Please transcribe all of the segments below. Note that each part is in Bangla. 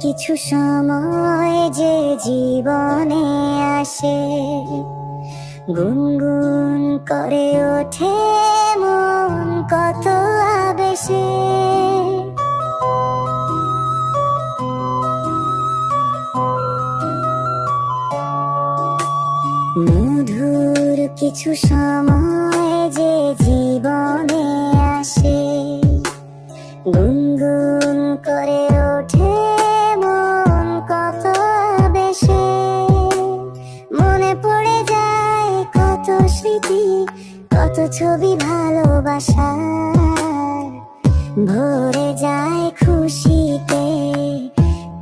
কিছু সময় যে জীবনে আসে, গুনগুন করে ওঠে মন কত আবেশে। মধুর কিছু সময় যে জীবনে আসে, গুনগুন করে ওঠে মন কত আবেশে। মনে পড়ে যায় কত স্মৃতি, কত ছবি ভালোবাসার। ভরে যায় খুশিতে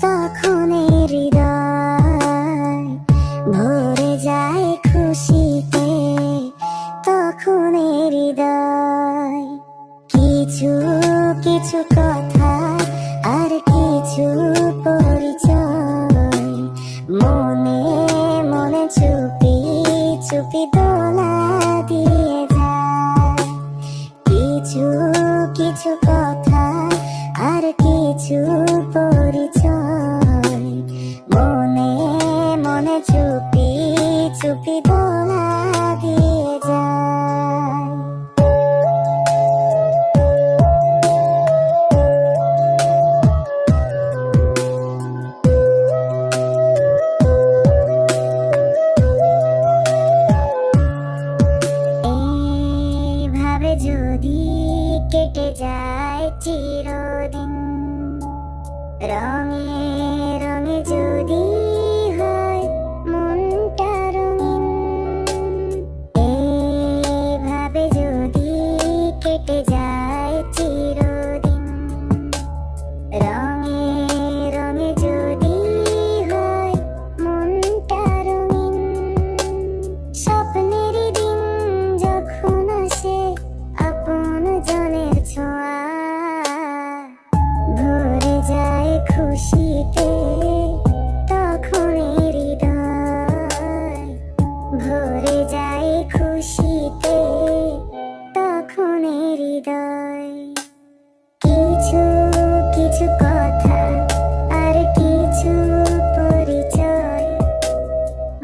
তখন হৃদয়, ভরে যায় খুশিতে তখন হৃদয়। কিছু কিছু কথা আর কিছু পরিচয়, মনে মনে চুপি চুপি দোলা দিয়ে যায়। কিছু কিছু কথা আর কিছু পরিচয়, মনে মনে চুপি চুপি দোলা দিয়ে যায়। এইভাবে যদি কেটে যায় চিরদিন, রঙে রঙে যদি হয় মনটা রঙিন। এইভাবে যদি কেটে যায় চিরদিন, রঙে রঙে যদি হয় মনটা রঙিন। স্বপ্নেরই দিন যখন আসে আপন জনের ছোঁয়া, ভরে যায় খুশিতে তখন হৃদয়, ভরে যায় খুশিতে তখন হৃদয়। কিছু কিছু কথা আর কিছু পরিচয়,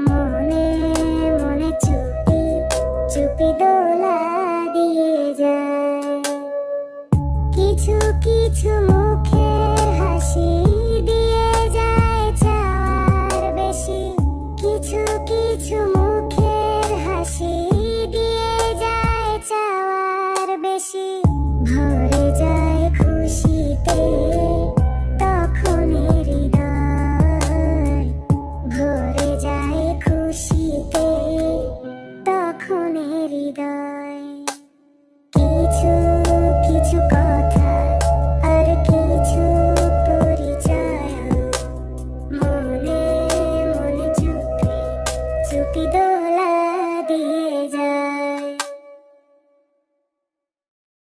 মনে মনে চুপি চুপি দোলা দিয়ে যায়। কিছু কিছু মুখের হাসি